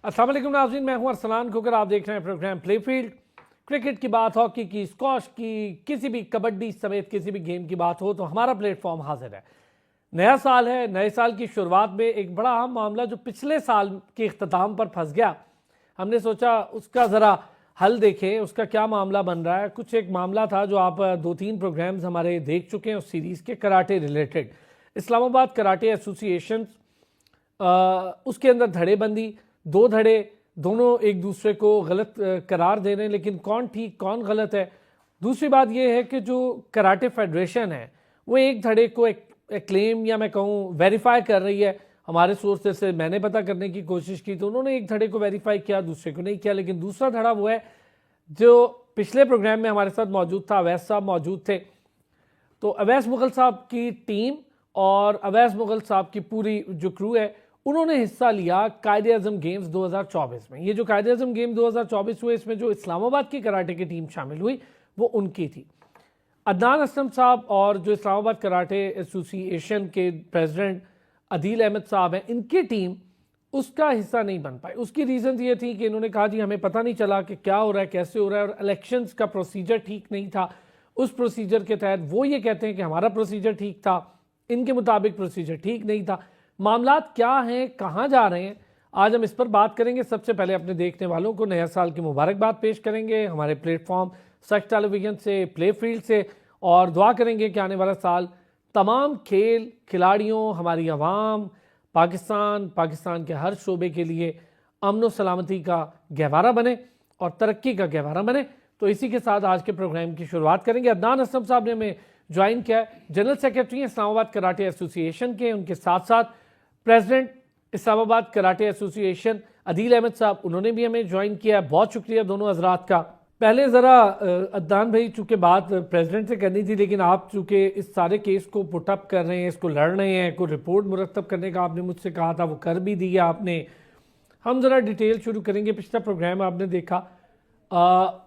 अस्सलाम वालेकुम नाज़रीन, मैं हूं अरसलान खोकर। आप देख रहे हैं प्रोग्राम प्लेफील्ड। क्रिकेट की बात, हॉकी की, स्क्वॉश की, किसी भी कबड्डी समेत किसी भी गेम की बात हो तो हमारा प्लेटफॉर्म हाजिर है। नया साल है, नए साल की शुरुआत में एक बड़ा अहम मामला जो पिछले साल के इख्तिताम पर फंस गया, हमने सोचा उसका ज़रा हल देखें, उसका क्या मामला बन रहा है। कुछ एक मामला था जो आप 2-3 प्रोग्राम्स हमारे देख चुके हैं उस सीरीज़ के, karate related. Islamabad karate association, उसके अंदर धड़ेबंदी, दो धड़े, दोनों एक दूसरे को गलत करार दे रहे हैं, लेकिन कौन ठीक कौन गलत है। दूसरी बात यह है कि जो कराटे फेडरेशन है वो एक धड़े को एक क्लेम या मैं कहूँ वेरीफाई कर रही है। हमारे सोर्सेस से मैंने पता करने की कोशिश की तो उन्होंने एक धड़े को वेरीफाई किया, दूसरे को नहीं किया। लेकिन दूसरा धड़ा वो है जो पिछले प्रोग्राम में हमारे साथ मौजूद था, अवैस साहब मौजूद थे। तो अवैस मुगल साहब की टीम और अवैस मुगल साहब की पूरी जो क्रू है उन्होंने हिस्सा लिया कायदे-ए-आज़म गेम्स 2024 में। ये जो कायदे-ए-आज़म गेम 2024 हुए, इसमें जो इस्लामाबाद की कराटे की टीम शामिल हुई वो उनकी थी। अदनान असलम साहब और जो इस्लामाबाद कराटे एसोसिएशन के प्रेसिडेंट अदील अहमद साहब हैं, इनकी टीम उसका हिस्सा नहीं बन पाई। उसकी रीज़न ये थी कि इन्होंने कहा जी हमें पता नहीं चला कि क्या हो रहा है, कैसे हो रहा है, और इलेक्शंस का प्रोसीजर ठीक नहीं था। उस प्रोसीजर के तहत वो ये कहते हैं कि हमारा प्रोसीजर ठीक था, इनके मुताबिक प्रोसीजर ठीक नहीं था। मामलात क्या हैं, कहाँ जा रहे हैं, आज हम इस पर बात करेंगे। सबसे पहले अपने देखने वालों को नया साल की मुबारकबाद पेश करेंगे हमारे प्लेटफॉर्म सच टेलीविजन से, प्ले फील्ड से, और दुआ करेंगे कि आने वाला साल तमाम खेल खिलाड़ियों, हमारी आवाम, पाकिस्तान के हर शोबे के लिए अमन व सलामती का गहवारा बने और तरक्की का गहवारा बने। तो इसी के साथ आज के प्रोग्राम की शुरुआत करेंगे। अदनान असलम साहब ने हमें ज्वाइन किया है, जनरल सेक्रेटरी हैं इस्लामाबाद कराटे एसोसिएशन के। उनके साथ साथ president Islamabad karate association Adeel Ahmed sahab, उन्होंने भी हमें ज्वाइन किया है। बहुत शुक्रिया दोनों हजरात का। पहले ज़रा अदनान भाई, चूँकि बात प्रेसिडेंट से करनी थी, लेकिन आप चूँकि इस सारे केस को पुटअप कर रहे हैं, इसको लड़ रहे हैं, कोई रिपोर्ट मुरतब करने का आपने मुझसे कहा था, वो कर भी दिया आपने। हम ज़रा डिटेल शुरू करेंगे। पिछला प्रोग्राम आपने देखा,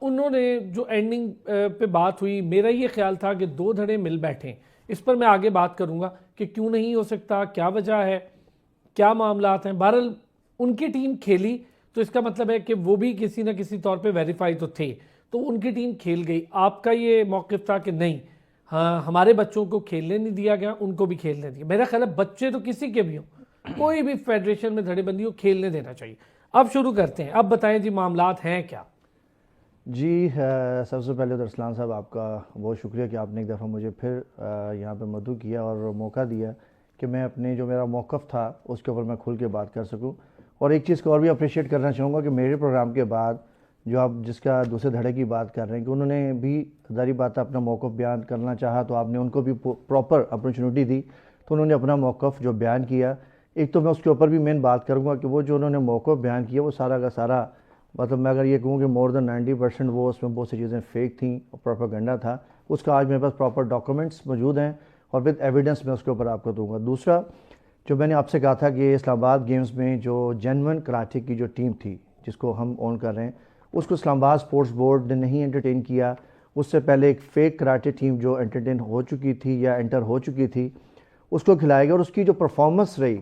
उन्होंने जो एंडिंग पे बात हुई, मेरा ये ख्याल था कि दो धड़े मिल बैठे। इस पर मैं आगे बात करूँगा कि क्यों नहीं हो सकता, क्या वजह है, क्या मामलात हैं। बहरहाल उनकी टीम खेली तो इसका मतलब है कि वो भी किसी न किसी तौर पे वेरीफाई तो थे, तो उनकी टीम खेल गई। आपका ये मौक़िफ़ था कि नहीं, हाँ हमारे बच्चों को खेलने नहीं दिया गया, उनको भी खेलने दिया। मेरा ख्याल है बच्चे तो किसी के भी हों, कोई भी फेडरेशन में धड़ेबंदी हो, खेलने देना चाहिए। अब शुरू करते हैं, अब बताएं जी मामलात हैं क्या। जी सबसे पहले तो अरसलान साहब आपका बहुत शुक्रिया कि आपने एक दफ़ा मुझे फिर यहाँ पे मदऊ किया और मौका दिया कि मैं अपने जो मेरा मौक़िफ़ था उसके ऊपर मैं खुल के बात कर सकूँ। और एक चीज़ को और भी अप्रिशिएट करना चाहूँगा कि मेरे प्रोग्राम के बाद जो आप जिसका दूसरे धड़े की बात कर रहे हैं कि उन्होंने भी ज़ाहिर बात अपना मौक़िफ़ बयान करना चाहा, तो आपने उनको भी प्रॉपर अपॉर्चुनिटी दी, तो उन्होंने अपना मौक़िफ़ जो बयान किया। एक तो मैं उसके ऊपर भी मेन बात करूँगा कि वो जो उन्होंने मौक़िफ़ बयान किया वो सारा का सारा, मतलब मैं अगर ये कहूँ कि मोर देन 90% वो उसमें बहुत सी चीज़ें फेक थी और प्रोपेगेंडा था। उसका आज मेरे पास प्रॉपर डॉक्यूमेंट्स मौजूद हैं और विद एविडेंस मैं उसके ऊपर आपको दूंगा। दूसरा, जो मैंने आपसे कहा था कि इस्लामाबाद गेम्स में जो जेन्युइन कराटे की जो टीम थी जिसको हम ओन कर रहे हैं, उसको इस्लामाबाद स्पोर्ट्स बोर्ड ने नहीं एंटरटेन किया। उससे पहले एक फ़ेक कराटे टीम जो एंटरटेन हो चुकी थी या एंटर हो चुकी थी उसको खिलाया गया और उसकी जो परफॉर्मेंस रही,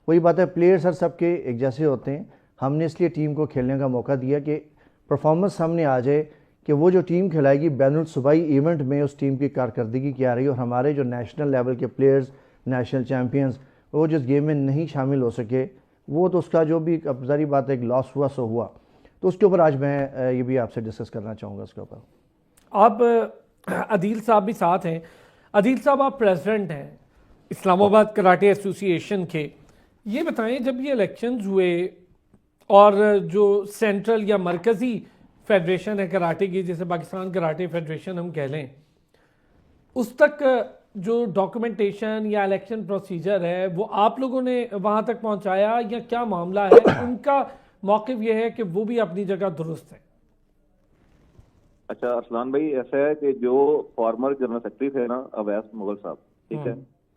वही बात है, प्लेयर्स हर सबके एक जैसे होते हैं। हमने इसलिए टीम को खेलने का मौका दिया कि परफॉर्मेंस सामने आ जाए कि वो जो टीम खिलाएगी बैनुल सूबाई इवेंट में उस टीम की कारकर्दगी क्या रही, और हमारे जो नेशनल लेवल के प्लेयर्स, नेशनल चैम्पियंस, वो जिस गेम में नहीं शामिल हो सके, वो तो उसका जो भी सारी बात एक लॉस हुआ सो हुआ। तो उसके ऊपर आज मैं ये भी आपसे डिस्कस करना चाहूँगा उसके ऊपर। आप अदील साहब भी साथ हैं। अदील साहब, आप प्रेसिडेंट हैं इस्लामाबाद कराटे एसोसिएशन के। ये बताएं, जब ये इलेक्शंस हुए और जो सेंट्रल या मरकज़ी फेडरेशन है कराटे की, जैसे पाकिस्तान कराटे फेडरेशन हम कह लें, उस तक जो डॉक्यूमेंटेशन या इलेक्शन प्रोसीजर है वो आप लोगों ने वहाँ तक पहुँचाया या क्या मामला है? उनका मौक़िफ़ ये है कि वो भी अपनी जगह दुरुस्त है। अच्छा अरसलान भाई, ऐसा है कि जो फॉर्मर जनरल सेक्रेटरी थे ना अवैस मुगल साहब, ठीक है,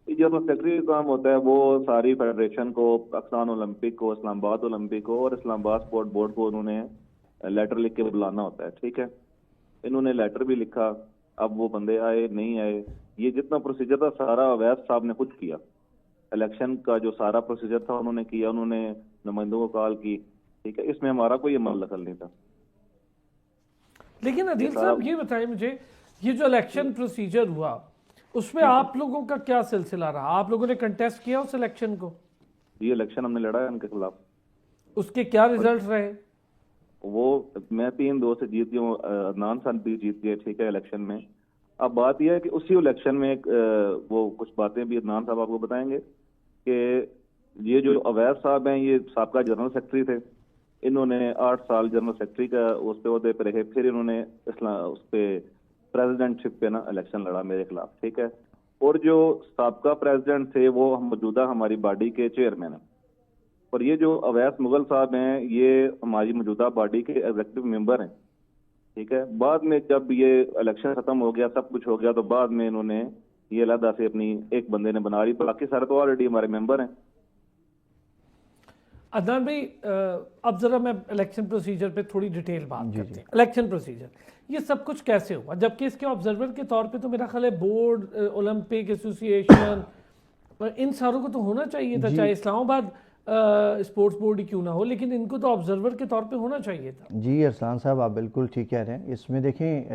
जनरल सेक्रेटरी का काम होता है वो सारी फेडरेशन को, पाकिस्तान ओलंपिक को, इस्लामाबाद ओलंपिक को और इस्लामाबाद स्पोर्ट बोर्ड को उन्होंने लेटर लिख के बुलाना होता है, ठीक है। इन्होंने लेटर भी लिखा, अब वो बंदे आए नहीं आए, ये जितना प्रोसीजर था सारा अवैस साहब ने खुद किया। इलेक्शन का जो सारा प्रोसीजर था उन्होंने किया, उन्होंने नुमाइंदों को कॉल की, ठीक है, इसमें हमारा कोई अमल दखल नहीं था। लेकिन अदील साहब ये बताएं मुझे, ये जो इलेक्शन प्रोसीजर हुआ उसमें आप लोगों का क्या सिलसिला रहा? आप लोगों ने कंटेस्ट किया उस इलेक्शन को? ये इलेक्शन हमने लड़ा है उनके खिलाफ। उसके क्या रिजल्ट रहे? वो मैं 3-2 से जीत गया हूँ, अदनान साहब भी जीत गए, ठीक है, इलेक्शन में। अब बात यह है कि उसी इलेक्शन में वो कुछ बातें भी अदनान साहब आपको बताएंगे कि ये जो अवैध साहब हैं, ये साबका जनरल सेक्रेटरी थे। इन्होंने 8 साल जनरल सेक्रेटरी का उस पे ओहदे पे रहे, फिर इन्होंने उस पे प्रेसिडेंटशिप पे ना इलेक्शन लड़ा मेरे खिलाफ, ठीक है। और जो साबका प्रेसिडेंट थे वो मौजूदा हमारी बॉडी के चेयरमैन हैं। और ये जो अवैस मुगल साहब हैं, ये हमारी मौजूदा बॉडी के एग्जीक्यूटिव मेंबर हैं, ठीक है। बाद में जब ये इलेक्शन खत्म हो गया, सब कुछ हो गया, तो बाद में इन्होंने ये अलहदा से अपनी एक बंदे ने बना ली, बाकी सारे तो ऑलरेडी हमारे मेंबर हैं। अदनान भाई, अब जरा मैं इलेक्शन प्रोसीजर पे थोड़ी डिटेल बात करते हैं। इलेक्शन प्रोसीजर ये सब कुछ कैसे हुआ? जबकि इसके ऑब्जर्वर के तौर पे तो मेरा ख्याल है बोर्ड, ओलंपिक एसोसिएशन, इन सारों को तो होना चाहिए था, चाहे इस्लामाबाद स्पोर्ट्स बोर्ड ही क्यों ना हो, लेकिन इनको तो ऑब्जर्वर के तौर पे होना चाहिए था। जी अरसलान साहब, आप बिल्कुल ठीक कह रहे हैं। इसमें देखें,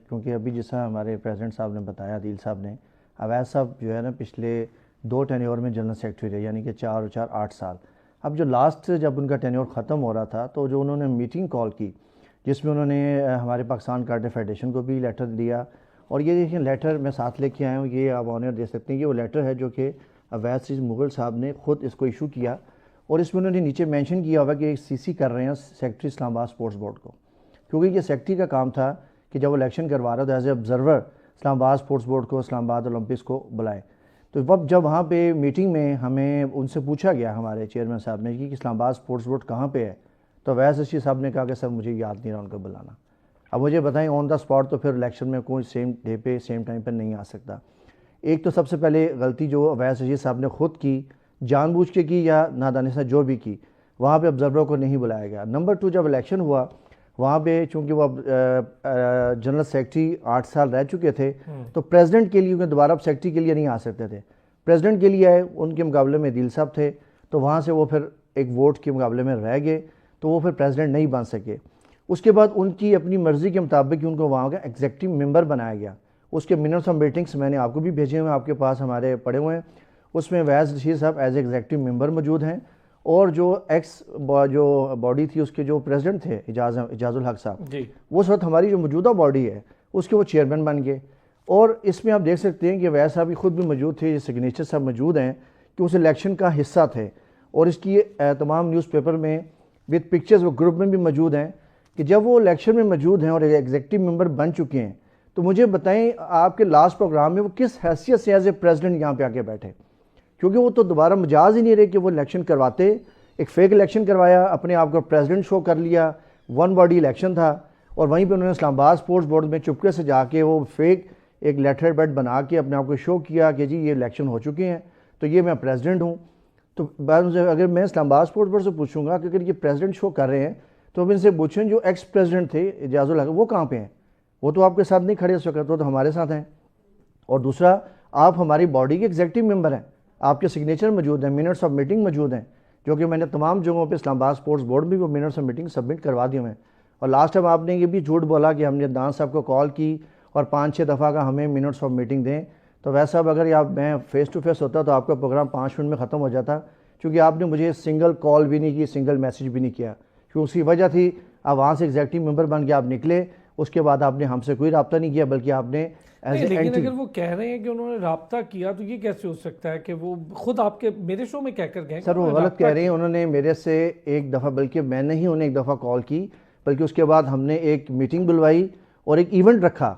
क्योंकि अभी जैसा हमारे प्रेसिडेंट साहब ने बताया, आदिल साहब ने, अवैध साहब जो है ना पिछले 2 टेन्योर में जनरल सेक्रेटरी रहे, यानी कि 4 और 4 8 साल। अब जो लास्ट जब उनका टेन्योर ख़त्म हो रहा था, तो जो उन्होंने मीटिंग कॉल की जिसमें उन्होंने हमारे पाकिस्तान कराटे फेडरेशन को भी लेटर दिया, और ये देखिए लेटर मैं साथ लेके आया हूँ, ये आप ऑनर दे सकते हैं कि वो लेटर है जो कि अवैध मुगल साहब ने ख़ुद इसको इशू किया, और इसमें उन्होंने नीचे मेंशन किया हुआ कि सीसी कर रहे हैं सेक्रेटरी इस्लामाबाद स्पोर्ट्स बोर्ड को, क्योंकि ये सेक्रेटरी का काम था कि जब वो इलेक्शन करवा रहा था as a observer Islamabad sports board को इस्लामाबाद ओलंपिक्स को बुलाए। तो अब जब वहाँ पे मीटिंग में हमें उनसे पूछा गया हमारे चेयरमैन साहब ने कि इस्लामाबाद स्पोर्ट्स बोर्ड कहाँ पे है, तो अवैस रशीद साहब ने कहा कि सर मुझे याद नहीं रहा उनको बुलाना। अब मुझे बताएं ऑन द स्पॉट तो फिर इलेक्शन में कोई सेम डे पे सेम टाइम पर नहीं आ सकता। एक तो सबसे पहले गलती जो अवैस रशीद साहब ने खुद की, जानबूझ के की या नादानी से जो भी की, वहाँ पे ऑब्जर्वर को नहीं बुलाया गया। नंबर 2, जब इलेक्शन हुआ वहाँ पे चूँकि वो जनरल सेक्रेटरी 8 साल रह चुके थे, तो प्रेसिडेंट के लिए उन्हें दोबारा सेक्रेटरी के लिए नहीं आ सकते थे। प्रेसिडेंट के लिए आए, उनके मुकाबले में दिल साहब थे, तो वहाँ से वो फिर एक वोट के मुकाबले में रह गए, तो वो फिर प्रेसिडेंट नहीं बन सके। उसके बाद उनकी अपनी मर्ज़ी के मुताबिक उनको वहाँ का एग्जीक्यूटिव मेंबर बनाया गया। उसके मिनट्स ऑफ मीटिंग्स मैंने आपको भी भेजे हुए हैं, आपके पास हमारे पड़े हुए हैं। उसमें अवैस रशीद साहब एज एग्जीक्यूटिव मेंबर मौजूद हैं, और जो जो बॉडी थी उसके जो प्रेसिडेंट थे इजाजुल हक साहब जी, वो उस वक्त हमारी जो मौजूदा बॉडी है उसके वो चेयरमैन बन गए। और इसमें आप देख सकते हैं कि अवैस साहब भी खुद भी मौजूद थे, सिग्नेचर साहब मौजूद हैं कि उस इलेक्शन का हिस्सा थे, और इसकी तमाम न्यूज़पेपर में विद पिक्चर्स वो ग्रुप में भी मौजूद हैं कि जब वो इलेक्शन में मौजूद हैं और एग्जीक्यूटिव मेंबर बन चुके हैं, तो मुझे बताएं आपके लास्ट प्रोग्राम में वो किस हैसियत से एज ए प्रेसिडेंट यहाँ पे आके बैठे, क्योंकि वो तो दोबारा मजाज ही नहीं रहे कि वो इलेक्शन करवाते। एक फेक इलेक्शन करवाया, अपने आप को प्रेसिडेंट शो कर लिया, वन बॉडी इलेक्शन था, और वहीं पे उन्होंने इस्लामाबाद स्पोर्ट्स बोर्ड में चुपके से जाके वो फेक एक लेटर बेड बना के अपने आप को शो किया कि जी ये इलेक्शन हो चुके हैं, तो ये मैं प्रेसिडेंट हूँ। तो अगर मैं इस्लामाबाद स्पोर्ट्स बोर्ड से पूछूंगा कि अगर ये प्रेसिडेंट शो कर रहे हैं, तो अब इनसे पूछें जो एक्स प्रेसिडेंट थे इजाजुल हक, वो कहाँ पे हैं? वो तो आपके साथ नहीं खड़े हो सकते, तो हमारे साथ हैं। और दूसरा, आप हमारी बॉडी के एग्जीक्यूटिव मेंबर हैं, आपके सिग्नेचर मौजूद हैं, मिनट्स ऑफ मीटिंग मौजूद हैं, जो कि मैंने तमाम जगहों पे इस्लामाबाद स्पोर्ट्स बोर्ड में भी वो मिनट्स ऑफ मीटिंग सबमिट करवा दिए हैं। और लास्ट टाइम आपने ये भी झूठ बोला कि हमने दान साहब को कॉल की और 5-6 दफ़ा का हमें मिनट्स ऑफ मीटिंग दें। तो वैसा अगर आप मैं फेस टू फेस होता तो आपका प्रोग्राम 5 मिनट में ख़त्म हो जाता, क्योंकि आपने मुझे सिंगल कॉल भी नहीं की, सिंगल मैसेज भी नहीं किया, क्योंकि उसकी वजह थी आप वहाँ से एग्जीक्यूटिव मेंबर बन के आप निकले, उसके बाद आपने हमसे कोई रब्ता नहीं किया, बल्कि आपने लेकिन अगर वो कह रहे हैं कि उन्होंने राब्ता किया, तो ये कैसे हो सकता है कि वो खुद आपके मेरे शो में कहकर गए? सर वो गलत कह रहे हैं। उन्होंने मेरे से एक दफ़ा, बल्कि मैंने ही उन्हें एक दफ़ा कॉल की, बल्कि उसके बाद हमने एक मीटिंग बुलवाई और एक इवेंट रखा,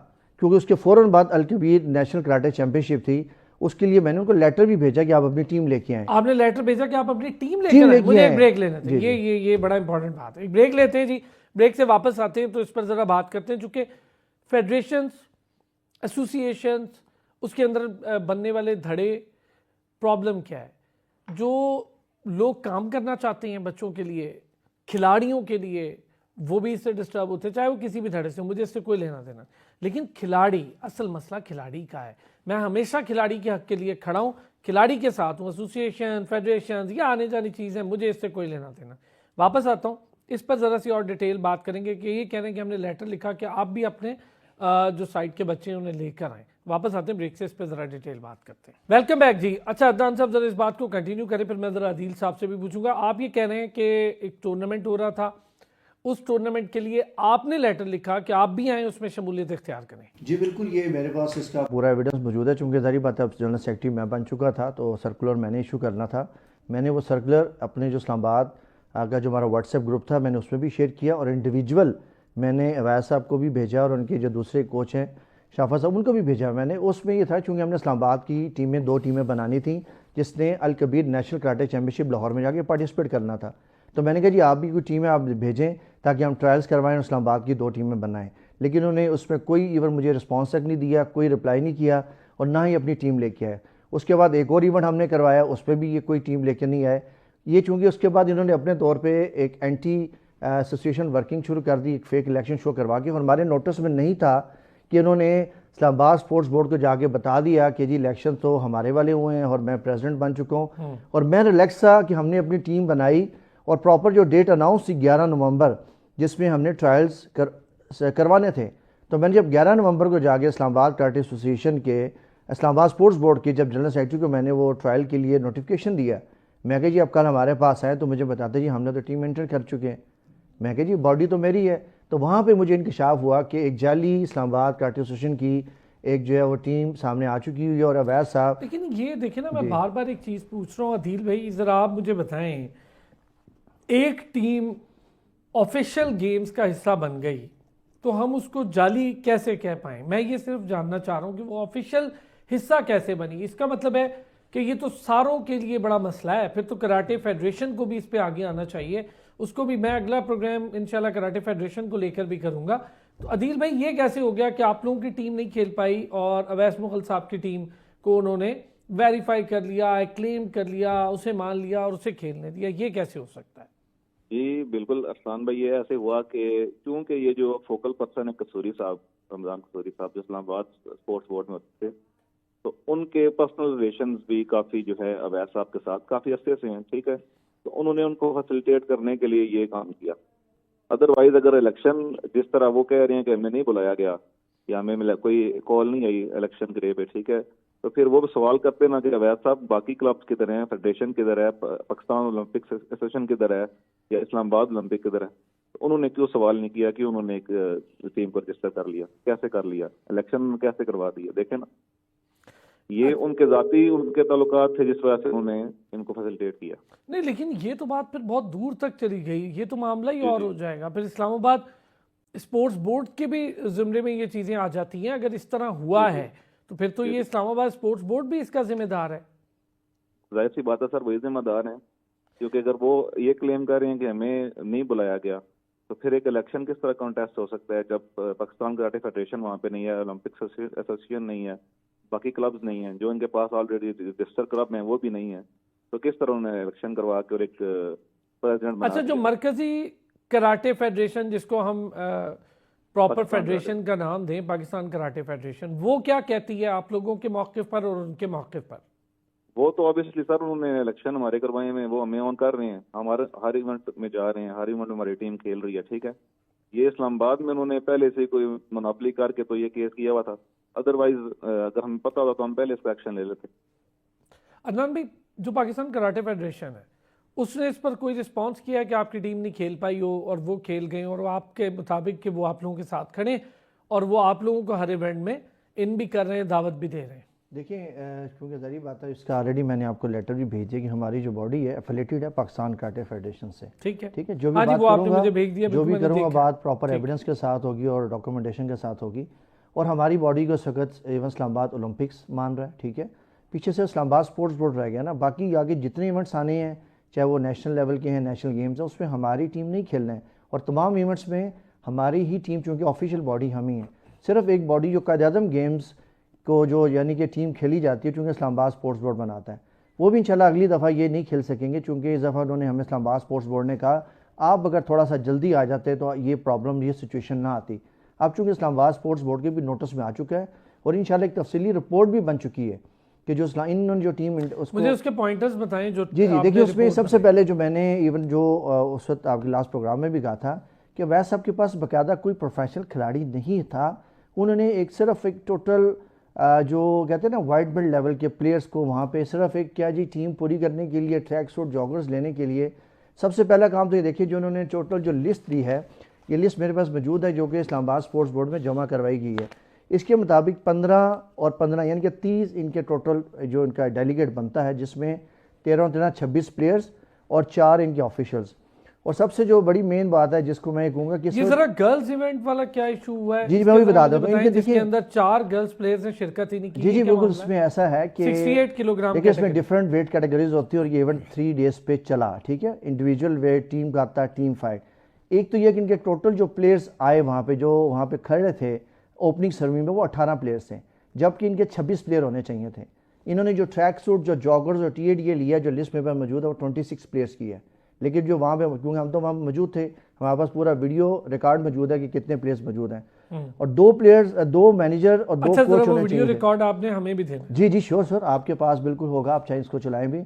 क्योंकि उसके फ़ौरन बाद अल कबीर नेशनल कराटे चैंपियनशिप थी। उसके लिए मैंने उनको लेटर भी भेजा कि आप अपनी टीम लेके आए। आपने लेटर भेजा कि आप अपनी टीम लेके आए? मुझे एक ब्रेक लेना था, ये बड़ा इंपॉर्टेंट बात है। एक ब्रेक लेते हैं जी, ब्रेक से वापस आते हैं तो इस पर ज़रा बात करते हैं, चूँकि फेडरेशंस, एसोसिएशंस, उसके अंदर बनने वाले धड़े, प्रॉब्लम क्या है? जो लोग काम करना चाहते हैं बच्चों के लिए, खिलाड़ियों के लिए, वो भी इससे डिस्टर्ब होते हैं, चाहे वो किसी भी धड़े से, मुझे इससे कोई लेना देना। लेकिन खिलाड़ी, असल मसला खिलाड़ी का है। मैं हमेशा खिलाड़ी के हक के लिए खड़ा हूँ, खिलाड़ी के साथ हूँ। एसोसिएशन, फेडरेशन, या आने जानी चीज़ें, मुझे इससे कोई लेना देना। वापस आता हूँ, इस पर ज़रा सी और डिटेल बात करेंगे कि ये कह रहे हैं कि हमने लेटर लिखा कि आप भी अपने जो साइड के बच्चे हैं उन्हें लेकर आएँ। वापस आते हैं ब्रेक से, इस पर ज़रा डिटेल बात करते हैं। वेलकम बैक जी। अच्छा अदनान साहब, ज़रा इस बात को कंटिन्यू करें, फिर मैं ज़रा अदील साहब से भी पूछूंगा। आप ये कह रहे हैं कि एक टूर्नामेंट हो रहा था, उस टूर्नामेंट के लिए आपने लेटर लिखा कि आप भी आएँ, उसमें शमूलियत इख्तियार करें। जी बिल्कुल, ये मेरे पास इसका पूरा एविडेंस मौजूद है। चूँकि ज़ाहिर बात है अब जनरल सेक्रेटरी मैं बन चुका था तो सर्कुलर मैंने इशू करना था। मैंने वो सर्कुलर अपने जो इस्लामाबाद का जो हमारा व्हाट्सएप ग्रुप था मैंने उसमें भी शेयर किया, और इंडिविजुअल मैंने अवैस साहब को भी भेजा और उनके जो दूसरे कोच हैं शाफा साहब उनको भी भेजा मैंने। उसमें ये था चूँकि हमने इस्लामाबाद की टीमें 2 टीमें बनानी थी जिसने Al Kabir national karate championship Lahore में जाके पार्टिसिपेट करना था। तो मैंने कहा जी आप भी कोई टीमें आप भेजें ताकि हम ट्रायल्स करवाएं और इस्लामाबाद की 2 टीमें बनाएं। लेकिन उन्होंने उसमें कोई इवन मुझे रिस्पांस तक नहीं दिया, कोई रिप्लाई नहीं किया और ना ही अपनी टीम लेके आए। उसके बाद एक और इवेंट हमने करवाया, उस पर भी ये कोई टीम लेके नहीं आए। ये चूँकि उसके बाद इन्होंने अपने तौर पे एक एंटी एसोसिएशन वर्किंग शुरू कर दी, एक फेक इलेक्शन शो करवा के, और हमारे नोटिस में नहीं था कि इन्होंने इस्लामाबाद स्पोर्ट्स बोर्ड को जाके बता दिया कि जी इलेक्शन तो हमारे वाले हुए हैं और मैं प्रेसिडेंट बन चुका हूँ। और मैं रिलैक्स था कि हमने अपनी टीम बनाई और प्रॉपर जो डेट अनाउंस थी 11 नवंबर जिसमें हमने ट्रायल्स करवाने थे। तो मैंने जब 11 नवंबर को जाके इस्लामाबाद कराटे एसोसिएशन के इस्लामाबाद स्पोर्ट्स बोर्ड के जब जनरल सेक्रेटरी को मैंने वो ट्रायल के लिए नोटिफिकेशन दिया, मैं कहा जी अब कल हमारे पास आए तो मुझे बताते जी हमने तो टीम एंटर कर चुके हैं। मैं कहा जी बॉडी तो मेरी है। तो वहाँ पे मुझे इंकशाफ हुआ कि एक जाली इस्लामाबाद कराटे एसोसिएशन की एक जो है वो टीम सामने आ चुकी हुई है और अवैध साहब। लेकिन ये देखिए ना, मैं बार बार एक चीज़ पूछ रहा हूँ अदील भाई, ज़रा आप मुझे बताएं, एक टीम ऑफिशियल गेम्स का हिस्सा बन गई तो हम उसको जाली कैसे कह पाएं? मैं ये सिर्फ जानना चाह रहा हूँ कि वो ऑफिशियल हिस्सा कैसे बनी। इसका मतलब है कि ये तो सारों के लिए बड़ा मसला है, फिर तो कराटे फेडरेशन को भी इस पे आगे आना चाहिए। उसको भी मैं अगला प्रोग्राम इंशाल्लाह कराटे फेडरेशन को लेकर भी करूंगा। तो अदील भाई ये कैसे हो गया कि आप लोगों की टीम नहीं खेल पाई और अवैस मुगल साहब की टीम को उन्होंने वेरीफाई कर लिया, क्लेम कर लिया, उसे मान लिया और उसे खेलने दिया? ये कैसे हो सकता है? जी बिल्कुल अरसान भाई, ये ऐसे हुआ कि क्योंकि ये जो फोकल पर्सन है कसूरी साहब, रमजान कसूरी साहब जो इस्लामाबाद स्पोर्ट्स बोर्ड में होते थे, तो उनके पर्सनल रिलेशंस भी काफ़ी जो है अवैस साहब के साथ काफ़ी अरसे से हैं, ठीक है। तो उन्होंने उनको फैसिलिटेट करने के लिए ये काम किया। अदरवाइज अगर इलेक्शन जिस तरह वो कह रहे हैं कि हमें नहीं बुलाया गया या हमें कोई कॉल नहीं आई इलेक्शन के डे पे, ठीक है, तो फिर वो सवाल करते ना कि अवैध साहब बाकी क्लब्स किधर हैं, फेडरेशन किधर है, पाकिस्तान ओलंपिक एसोसिएशन किधर है या इस्लामाबाद ओलंपिक किधर है। तो उन्होंने क्यों सवाल नहीं किया कि उन्होंने एक टीम को रजिस्टर कर लिया, कैसे कर लिया, इलेक्शन कैसे करवा दिया? देखे ना, ये उनके जाती उनके ताल्लुकात थे जिस वजह से उन्होंने इनको फैसिलिटेट किया। नहीं, लेकिन ये तो बात फिर बहुत दूर तक चली गई, ये तो मामला ही और हो जाएगा। फिर इस्लामाबाद स्पोर्ट्स बोर्ड के भी जिम्मे में ये चीज़ें आ जाती हैं। अगर इस तरह हुआ है तो फिर तो ये इस्लामाबाद स्पोर्ट्स बोर्ड भी इसका जिम्मेदार है। जाहिर सी बात है सर, वही जिम्मेदार है, क्योंकि अगर वो ये क्लेम कर रहे हैं कि हमें नहीं बुलाया गया तो फिर एक इलेक्शन किस तरह कॉन्टेस्ट हो सकता है जब पाकिस्तान कराटे फेडरेशन वहाँ पे नहीं है, ओलंपिक एसोसिएशन नहीं है, बाकी क्लब्स नहीं है, जो इनके पास ऑलरेडी रजिस्टर क्लब हैं वो भी नहीं है, तो किस तरह उन्होंने इलेक्शन करवा के और एक प्रेसिडेंट बना? अच्छा, जो मरकजी कराटे फेडरेशन जिसको हम प्रॉपर फेडरेशन का नाम दें, पाकिस्तान कराटे फेडरेशन, वो क्या कहती है आप लोगों के मौक़िफ़ पर और उनके मौक़िफ़ पर? वो तो ऑब्वियसली सर उन्होंने इलेक्शन हमारे करवाए हैं, वो हमें ऑन कर रहे हैं, हमारे हर इवेंट में जा रहे हैं, हर इवेंट में हमारी टीम खेल रही है, ठीक है। ये इस्लामाबाद में उन्होंने पहले से कोई मोनोपोली करके तो ये केस किया हुआ था, अदरवाइज अगर हमें पता होता तो हम पहले इस पर एक्शन ले लेते। अदनान भाई, जो पाकिस्तान कराटे फेडरेशन है उसने इस पर कोई रिस्पांस किया कि आपकी टीम नहीं खेल पाई हो और वो खेल गए और आपके मुताबिक कि वो आप लोगों के साथ खड़े और वो आप लोगों को हर इवेंट में इन भी कर रहे हैं, दावत भी दे रहे हैं? देखिए, क्योंकि ज़रूरी बात है, इसका ऑलरेडी मैंने आपको लेटर भी भेजे कि हमारी जो बॉडी है एफिलेटेड है पाकिस्तान कराटे फेडरेशन से, ठीक है, ठीक है। जो भी बात करूँगा, जो भी करूँगा बात प्रॉपर एविडेंस के साथ होगी और डॉक्यूमेंटेशन के साथ होगी। और हमारी बॉडी को सख्त एवं इस्लामाबाद ओलंपिक्स मान रहा है, ठीक है। पीछे से इस्लामाबाद स्पोर्ट्स बोर्ड रह गया ना, बाकी आगे जितने इवेंट्स आने हैं चाहे वो नेशनल लेवल के हैं, नेशनल गेम्स हैं, उसमें हमारी टीम नहीं खेलना है और तमाम इवेंट्स में हमारी ही टीम, चूँकि ऑफिशियल बॉडी हम ही है। सिर्फ एक बॉडी जो कायद-ए-आज़म गेम्स को जो यानी कि टीम खेली जाती है, चूँकि इस्लामाबाद स्पोर्ट्स बोर्ड बनाता है, वो भी इंशाल्लाह अगली दफ़ा ये नहीं खेल सकेंगे, चूँकि इस दफ़ा उन्होंने हमें इस्लामाबाद स्पोर्ट्स बोर्ड ने कहा आप अगर थोड़ा सा जल्दी आ जाते तो ये प्रॉब्लम, ये सिचुएशन ना आती। अब चूँकि इस्लामाबाद स्पोर्ट्स बोर्ड के भी नोटिस में आ चुका है और इंशाल्लाह एक तफसीली रिपोर्ट भी बन चुकी है कि जो इन्होंने जो टीम उसको मुझे उसके पॉइंटर्स बताएं जो जी जी आपने देखिए, उसमें रिपोर्ट सबसे बनाई। पहले जो मैंने इवन जो उस वक्त आपके लास्ट प्रोग्राम में भी कहा था कि वैसे साहब के पास बाकायदा कोई प्रोफेशनल खिलाड़ी नहीं था। उन्होंने सिर्फ एक टोटल जो कहते हैं ना वाइट बेल्ट लेवल के प्लेयर्स को वहाँ पे सिर्फ एक क्या जी टीम पूरी करने के लिए ट्रैक सूट जॉगर्स लेने के लिए सबसे पहला काम तो ये देखिए जो उन्होंने टोटल जो लिस्ट दी है, ये लिस्ट मेरे पास मौजूद है जो कि इस्लामाबाद स्पोर्ट्स बोर्ड में जमा करवाई गई है। इसके मुताबिक 15 और 15 यानी कि 30 इनके टोटल जो इनका डेलीगेट बनता है, जिसमें 13 और 13 26 प्लेयर्स और 4 इनके ऑफिशियल्स। और सबसे जो बड़ी मेन बात है जिसको मैं कहूँगा कि ये जरा गर्ल्स इवेंट वाला क्या इशू हुआ है? जी मैं वही बता देता हूँ। जिसके देखिए अंदर 4 गर्ल्स प्लेयर्स ने शिरकत ही नहीं की। जी जी बिल्कुल, इसमें ऐसा है कि 68 किलोग्राम देखिए इसमें डिफरेंट वेट कैटेगरीज होती है और ये इवेंट 3 डेज पे चला, ठीक है। इंडिविजुअल वेट, टीम का आता है, टीम फाइट। एक तो ये कि इनके टोटल जो प्लेयर्स आए वहाँ पे जो वहाँ पे खड़े थे ओपनिंग सेरेमनी में वो 18 प्लेयर्स थे, जबकि इनके 26 प्लेयर होने चाहिए थे। इन्होंने जो ट्रैक सूट, जो जॉगर्स और टीएडीए लिया जो लिस्ट में मौजूद है वो 26 प्लेयर्स की है। लेकिन जो वहाँ पे, क्योंकि हम तो वहाँ मौजूद थे, हमारे पास पूरा वीडियो रिकॉर्ड मौजूद है कि कितने प्लेयर्स मौजूद हैं और 2 प्लेयर्स, 2 मैनेजर और 2 अच्छा, कोच होने वीडियो चाहिए। रिकॉर्ड आपने हमें भी देना। जी जी श्योर सर, आपके पास बिल्कुल होगा, आप चाहे इसको चलाएं भी।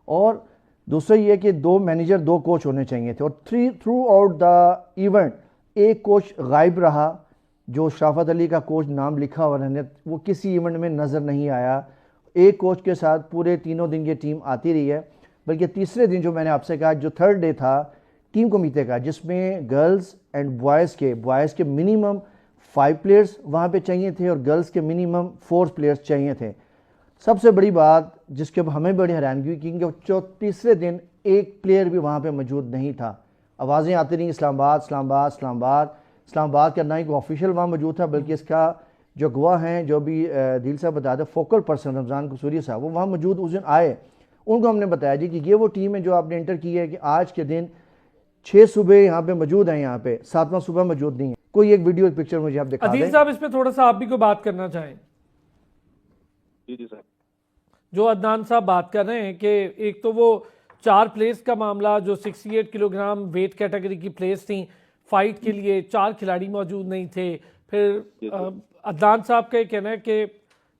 और दूसरा ये कि 2 मैनेजर 2 कोच होने चाहिए थे। और थ्रू आउट द इवेंट एक कोच गायब रहा, जो शराफत अली का कोच नाम लिखा हुआ रहने, वो किसी इवेंट में नज़र नहीं आया। एक कोच के साथ पूरे तीनों दिन ये टीम आती रही है, बल्कि तीसरे दिन जो मैंने आपसे कहा जो थर्ड डे था टीम कमीटे का, जिसमें गर्ल्स एंड बॉयज़ के मिनिमम 5 प्लेयर्स वहाँ पे चाहिए थे और गर्ल्स के मिनिमम 4 प्लेयर्स चाहिए थे। सबसे बड़ी बात जिसके हमें बड़ी हैरानगी हुई कि तीसरे दिन एक प्लेयर भी वहाँ पे मौजूद नहीं था। आवाज़ें आती रही इस्लामाबाद इस्लामाबाद इस्लामाबाद इस्लामाबाद का, ना ही कोई ऑफिशियल वहाँ मौजूद था, बल्कि इसका जो गवाह हैं, जो भी दिल साहब बताते, फोकल पर्सन रमज़ान कसूरी साहब, वो वहाँ मौजूद उस दिन आए। उनको हमने बताया जी कि ये वो टीम है जो आपने एंटर की है कि आज के दिन 6 सुबह यहाँ पे मौजूद हैं, यहाँ पे 7वां सुबह मौजूद नहीं है। कोई एक वीडियो, एक पिक्चर मुझे आप दिखा दें। अदील साहब, इस पे थोड़ा सा आप भी कोई बात करना चाहें? जी जी सर। जो अदनान साहब बात कर रहे हैं कि एक तो वो 4 प्लेस का मामला, जो 68 किलोग्राम वेट कैटेगरी की प्लेस थी, फाइट के लिए 4 खिलाड़ी मौजूद नहीं थे। फिर अदनान साहब का ये कहना है कि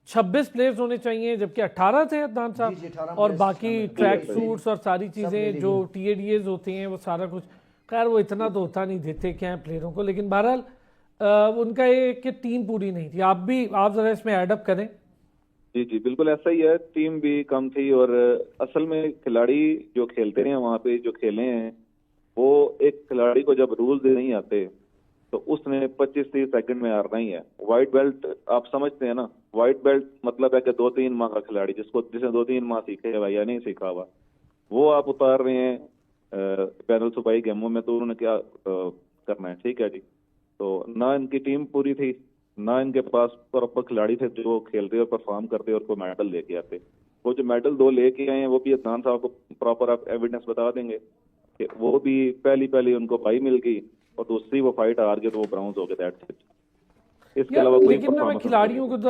26 प्लेयर्स होने चाहिए, जबकि 18 थे अदनान जी, जी, साहब। 18 और प्लेयर्स बाकी शामिल थे। ट्रैक सूट्स और सारी चीज़ें मिलेगी। जो टीएडीएज होते हैं वो सारा कुछ, खैर वो इतना तो होता नहीं, देते क्या है प्लेयरों को, लेकिन बहरहाल उनका ये कि टीम पूरी नहीं थी। आप ज़रा इसमें एडअप करें। जी जी बिल्कुल ऐसा ही है, टीम भी कम थी और असल में खिलाड़ी जो खेलते हैं वहाँ पे, जो खेले हैं, वो एक खिलाड़ी को जब रूल्स नहीं आते तो उसने 25-30 सेकंड में हारना ही है। व्हाइट बेल्ट आप समझते हैं ना, व्हाइट बेल्ट मतलब है कि 2-3 माह का खिलाड़ी, जिसने 2-3 माह सीखे हुआ या नहीं सीखा हुआ, वो आप उतार रहे हैं पैनल सुबाई गेमों में, तो उन्होंने क्या करना है। ठीक है जी, तो ना इनकी टीम पूरी थी, ना इनके पास प्रॉपर खिलाड़ी थे जो खेलते और परफॉर्म करते और कोई मेडल लेके आते। वो जो मेडल 2 लेके आए हैं वो भी अदनान साहब को प्रॉपर आप एविडेंस बता देंगे कि वो भी पहली उनको पाई मिल गई और दूसरी वो फाइट हार गए तो वो ब्राउन्स हो गए, दैट्स इट। इसके अलावा कोई लेकिन ना मैं खिलाड़ियों को तो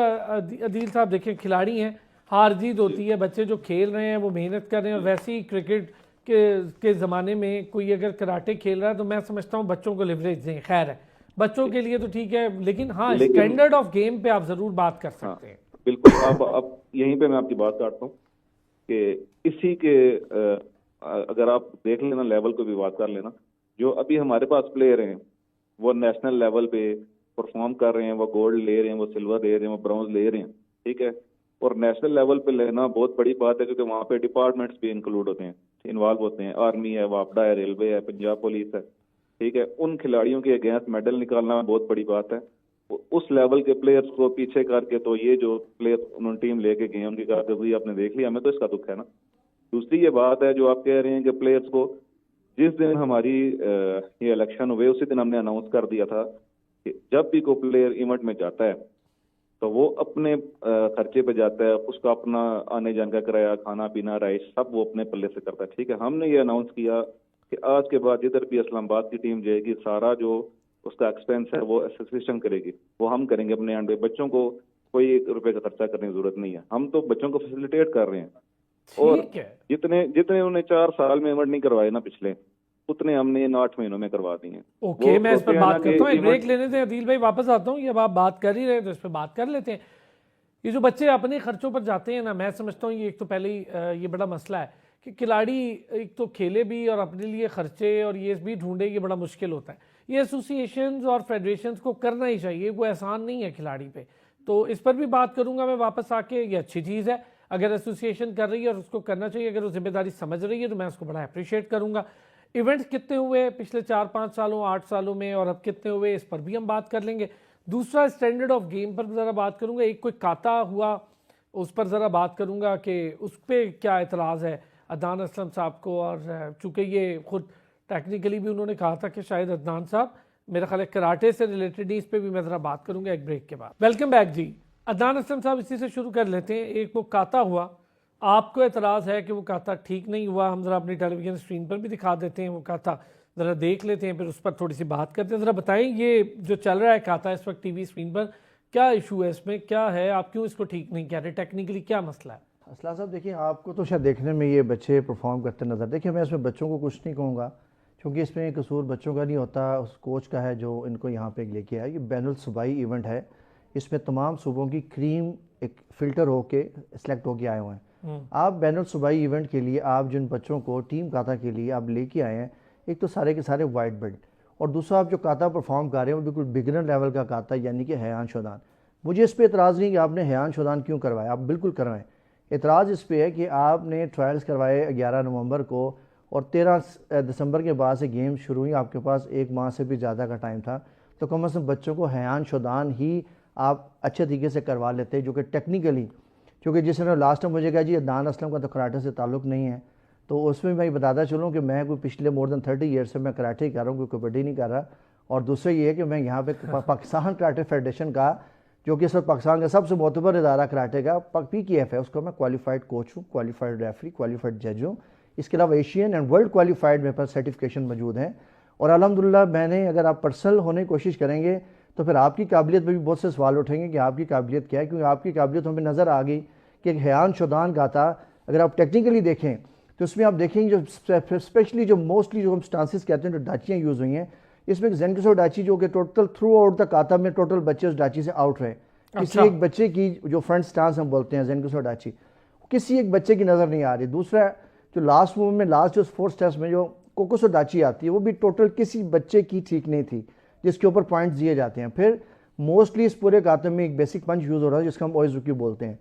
अदील साहब देखें, खिलाड़ी हैं, हार जीत होती है, बच्चे जो खेल रहे हैं वो मेहनत कर रहे हैं। और वैसे ही क्रिकेट के ज़माने में कोई अगर कराटे खेल रहा है तो मैं समझता हूँ बच्चों को लिवरेज दें, खैर है बच्चों के लिए तो ठीक है, लेकिन हाँ स्टैंडर्ड ऑफ गेम पे आप ज़रूर बात कर सकते हैं। बिल्कुल, अब यहीं पे मैं आपकी बात काटता हूँ कि इसी के अगर आप देख लेना, लेवल को भी बात कर लेना, जो अभी हमारे पास प्लेयर हैं वो नेशनल लेवल पे परफॉर्म कर रहे हैं, वो गोल्ड ले रहे हैं, वो सिल्वर ले रहे हैं, वो ब्रॉन्ज ले रहे हैं, ठीक है। और नेशनल लेवल पे लेना बहुत बड़ी बात है, क्योंकि वहाँ पे डिपार्टमेंट्स भी इंक्लूड होते हैं, इन्वॉल्व होते हैं, आर्मी है, वापडा है, रेलवे है, पंजाब पुलिस है, ठीक है। उन खिलाड़ियों के अगेंस्ट मेडल निकालना बहुत बड़ी बात है। उस लेवल के प्लेयर्स को पीछे करके तो ये जो प्लेयर उन्होंने टीम लेके गए उनकी कारकर्दगी आपने देख लिया, हमें तो इसका दुख है ना। दूसरी ये बात है जो आप कह रहे हैं कि प्लेयर्स को जिस दिन हमारी ये इलेक्शन हुए उसी दिन हमने अनाउंस कर दिया था कि जब भी कोई प्लेयर इवेंट में जाता है तो वो अपने खर्चे पे जाता है, उसका अपना आने जाने का किराया, खाना पीना, राइस सब वो अपने पल्ले से करता है, ठीक है। हमने ये अनाउंस किया कि आज के बाद जिधर भी इस्लामाबाद की टीम जाएगी सारा जो उसका एक्सपेंस है वो एसोसिएशन करेगी, वो हम करेंगे अपने एंड पे। बच्चों को कोई 1 रुपए का खर्चा करने की जरूरत नहीं है, हम तो बच्चों को फैसिलिटेट कर रहे हैं। और जितने उन्हें 4 साल में इवेंट नहीं करवाए ना पिछले, उतने हमने इन 8 महीनों में करवा दिए हैं। ओके, मैं इस पर बात करता हूँ, एक ब्रेक लेने से अदील भाई वापस आता हूँ। ये अब आप बात कर ही रहे तो इस पर बात कर लेते हैं। ये जो बच्चे अपने खर्चों पर जाते हैं ना, मैं समझता हूँ ये एक तो पहले ही ये बड़ा मसला है कि खिलाड़ी एक तो खेले भी और अपने लिए खर्चे और ये भी ढूंढे, ये बड़ा मुश्किल होता है। ये एसोसिएशंस और फेडरेशंस को करना ही चाहिए, कोई एहसान नहीं है खिलाड़ी पे। तो इस पर भी बात करूंगा मैं वापस आके। ये अच्छी चीज़ है अगर एसोसिएशन कर रही है और उसको करना चाहिए, अगर वो जिम्मेदारी समझ रही है तो मैं उसको बड़ा अप्रिशिएट करूंगा। इवेंट्स कितने हुए पिछले 4-5 सालों 8 सालों में और अब कितने हुए, इस पर भी हम बात कर लेंगे। दूसरा स्टैंडर्ड ऑफ गेम पर ज़रा बात करूंगा। एक कोई काता हुआ उस पर ज़रा बात करूंगा कि उस पर क्या एतराज़ है अदनान असलम साहब को। और चूँकि ये खुद टेक्निकली भी उन्होंने कहा था कि शायद अदनान साहब मेरा ख्याल है कराटे से रिलेटेड ही, इस पर भी मैं ज़रा बात करूंगा एक ब्रेक के बाद। वेलकम बैक जी। अदनान असलम साहब, इसी से शुरू कर लेते हैं। एक वो काता हुआ, आपको एतराज़ है कि वो काता ठीक नहीं हुआ, हम ज़रा अपनी टेलीविज़न स्क्रीन पर भी दिखा देते हैं वो काता, ज़रा देख लेते हैं, फिर उस पर थोड़ी सी बात करते हैं। ज़रा बताएं ये जो चल रहा है काता इस वक्त टीवी स्क्रीन पर, क्या इशू है इसमें, क्या है, आप क्यों इसको ठीक नहीं कह रहे, टेक्निकली क्या मसला है? असला साहब देखिए, आपको तो शायद देखने में ये बच्चे परफॉर्म करते नज़र, देखिए मैं इसमें बच्चों को कुछ नहीं कहूँगा क्योंकि इसमें कसूर बच्चों का नहीं होता, उस कोच का है जो इनको यहाँ पे लेके आया। ये बैनुल सूबाई इवेंट है, इसमें तमाम सूबों की क्रीम एक फ़िल्टर होके सेलेक्ट होके आए हुए हैं। आप बैनुल सूबाई इवेंट के लिए आप जिन बच्चों को टीम काता के लिए आप लेके आए हैं, एक तो सारे के सारे वाइट बेल्ट, और दूसरा आप जो काता परफॉर्म कर रहे हैं वो बिल्कुल बिगिनर लेवल का काता, यानी कि हयान शुदान। मुझे इस पर एतराज़ नहीं कि आपने हयान शुदान क्यों करवाया, आप बिल्कुल करवाएं। एतराज़ इस पे है कि आपने ट्रायल्स करवाए 11 नवंबर को और 13 दिसंबर के बाद से गेम शुरू हुई, आपके पास 1 माह से भी ज़्यादा का टाइम था, तो कम अज़ कम बच्चों को हयान शुदान ही आप अच्छे तरीके से करवा लेते, जो कि टेक्निकली, क्योंकि जिसने लास्ट टाइम मुझे कहा जी अदनान असलम का तो कराटे से ताल्लुक़ नहीं है, तो उसमें मैं बताता चलूँ कि मैं कोई पिछले मोर देन 30 ईयर से मैं कराटे कर रहा हूँ, कोई कबड्डी नहीं कर रहा। और दूसरा ये है कि मैं यहाँ पे पाकिस्तान कराटे फेडरेशन का, जो कि इस वक्त पाकिस्तान का सबसे मोतबर इदारा कराटे का PKF है, उसका मैं क्वालिफाइड कोच हूँ, क्वालिफाइड रेफरी, क्वालिफाइड जज हूँ। इसके अलावा एशियन एंड वर्ल्ड क्वालिफाइड मेरे पास सर्टिफिकेशन मौजूद हैं। और अल्हम्दुलिल्लाह मैंने, अगर आप पर्सनल होने की कोशिश करेंगे तो फिर आपकी काबिलियत पर भी बहुत से सवाल उठेंगे कि आपकी काबिलियत क्या है, क्योंकि आपकी काबिलियत हमें नज़र आ गई कि एक हयान शुदान गाता, अगर आप टेक्निकली देखें तो उसमें आप देखेंगे जो स्पेशली जो मोस्टली जो हम स्टांसेस कहते हैं, जो डाचियाँ यूज़ हुई हैं, इसमें ज़ेनकिसो डाची जो कि टोटल थ्रू आउट द काता में टोटल बच्चे उस डाची से आउट रहे। किसी एक बच्चे की जो फ्रंट स्टांस हम बोलते हैं ज़ेनकिसो डाची, किसी एक बच्चे की नज़र नहीं आ रही। दूसरा जो लास्ट मूव में लास्ट जो 4 स्टेप्स में जो कोकोसो डाची आती है, वो भी टोटल किसी बच्चे की ठीक नहीं थी, जिसके ऊपर पॉइंट्स दिए जाते हैं। फिर मोस्टली इस पूरे काते में एक बेसिक पंच यूज हो रहा है जिसका हम ओइजुकी बोलते हैं।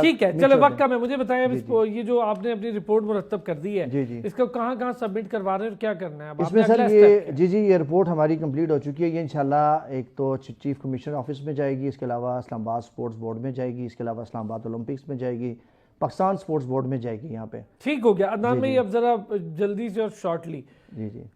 ठीक है, चलो वक्त कम है, मुझे बताएं अब इसको, ये जो आपने अपनी रिपोर्ट मुरतब कर दी है, जी इसको कहाँ सबमिट करवा रहे हैं और क्या करना है? इसमें सर ये ये रिपोर्ट हमारी कंप्लीट हो चुकी है। ये इंशाल्लाह एक तो चीफ कमिश्नर ऑफिस में जाएगी, इसके अलावा इस्लामाबाद स्पोर्ट्स बोर्ड में जाएगी, इसके अलावा इस्लामाबाद ओलंपिक्स में जाएगी, पाकिस्तान स्पोर्ट्स बोर्ड में जाएगी। यहाँ पे ठीक हो गया अदनान भाई, अब जरा जल्दी से और शॉर्टली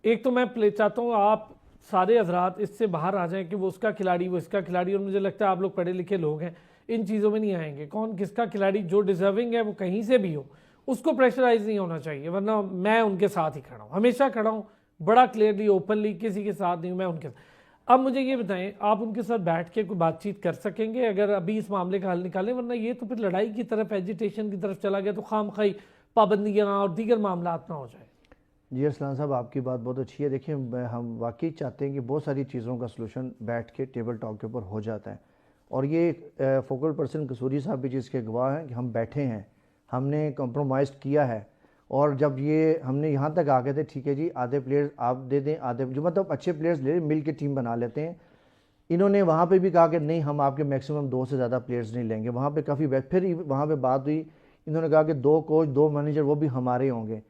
एक तो मैं चाहता हूँ आप सारे हजरात इससे बाहर आ जाएं कि वो उसका खिलाड़ी, वो इसका खिलाड़ी, और मुझे लगता है आप लोग पढ़े लिखे लोग हैं, इन चीज़ों में नहीं आएंगे। कौन किसका खिलाड़ी, जो डिजर्विंग है वो कहीं से भी हो, उसको प्रेशराइज नहीं होना चाहिए, वरना मैं उनके साथ ही खड़ा हूँ, हमेशा खड़ा हूँ, बड़ा क्लियरली ओपनली, किसी के साथ नहीं हूँ मैं उनके साथ। अब मुझे ये बताएं, आप उनके साथ बैठ के कोई बातचीत कर सकेंगे अगर अभी इस मामले का हल निकालें, वरना ये तो फिर लड़ाई की तरफ, एजिटेशन की तरफ चला गया तो खामखाई पाबंदियाँ और दीगर मामला ना हो जाए। जी असलान साहब, आपकी बात बहुत अच्छी है। देखिए हम वाकई चाहते हैं कि बहुत सारी चीज़ों का सलूशन बैठ के टेबल टॉक के ऊपर हो जाता है, और ये फोकल पर्सन कसूरी साहब भी जिसके गवाह हैं कि हम बैठे हैं, हमने कॉम्प्रोमाइज़ किया है, और जब ये हमने यहाँ तक आ गए थे, ठीक है जी आधे प्लेयर्स आप दे दें, आधे जो मतलब अच्छे प्लेयर्स ले मिल के टीम बना लेते हैं। इन्होंने वहाँ पे भी कहा कि नहीं, हम आपके मैक्सिमम 2 से ज़्यादा प्लेयर्स नहीं लेंगे। वहाँ पे काफ़ी फिर वहाँ पे बात हुई, इन्होंने कहा कि 2 कोच 2 मैनेजर वो भी हमारे होंगे।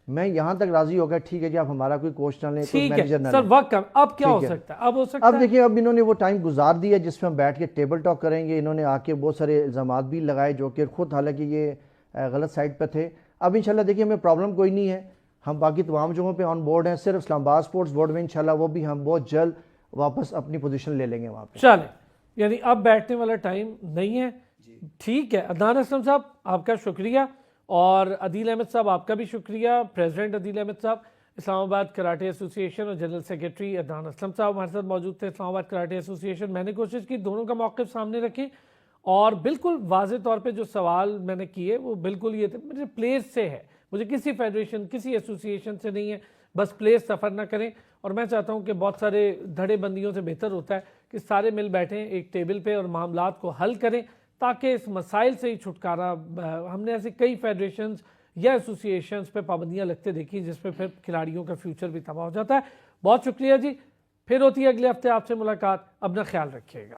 मैं यहाँ तक राजी हो गया, ठीक है जी आप हमारा कोई कोच ना लें, कोई मैनेजर ना लें। वक्त कम, अब क्या हो सकता है? अब देखिए, अब इन्होंने वो टाइम गुजार दिया जिसमें हम बैठ के टेबल टॉक करेंगे। इन्होंने आके बहुत सारे इल्ज़ामात भी लगाए जो कि खुद हालांकि ये गलत साइड पर थे। अब इंशाल्लाह देखिए हमें प्रॉब्लम कोई नहीं है, हम बाकी तमाम जगहों पे ऑन बोर्ड हैं, सिर्फ इस्लामाबाद स्पोर्ट्स बोर्ड में इंशाल्लाह वो भी हम बहुत जल्द वापस अपनी पोजीशन ले लेंगे वहाँ पे। चले, यानी अब बैठने वाला टाइम नहीं है, ठीक है। अदनान असलम साहब आपका शुक्रिया, और अदील अहमद साहब आपका भी शुक्रिया। प्रेसिडेंट अदील अहमद साहब, इस्लामाबाद कराटे एसोसिएशन, और जनरल सेक्रेटरी अदनान असलम साहब हमारे साथ मौजूद थे, इस्लामाबाद कराटे एसोसिएशन। मैंने कोशिश की दोनों का मौक़िफ़ सामने रखें, और बिल्कुल वाज़े तौर पे जो सवाल मैंने किए वो बिल्कुल ये थे, मेरे प्लेस से है, मुझे किसी फेडरेशन किसी एसोसिएशन से नहीं है, बस प्लेस सफ़र ना करें। और मैं चाहता हूँ कि बहुत सारे धड़ेबंदियों से बेहतर होता है कि सारे मिल बैठें एक टेबल पे और मामलात को हल करें, ताकि इस मसाइल से ही छुटकारा। हमने ऐसे कई फेडरेशंस या एसोसिएशंस पे पाबंदियां लगते देखी जिसपे फिर खिलाड़ियों का फ्यूचर भी तबाह हो जाता है। बहुत शुक्रिया जी, फिर होती है अगले हफ्ते आपसे मुलाकात। अपना ख्याल रखिएगा।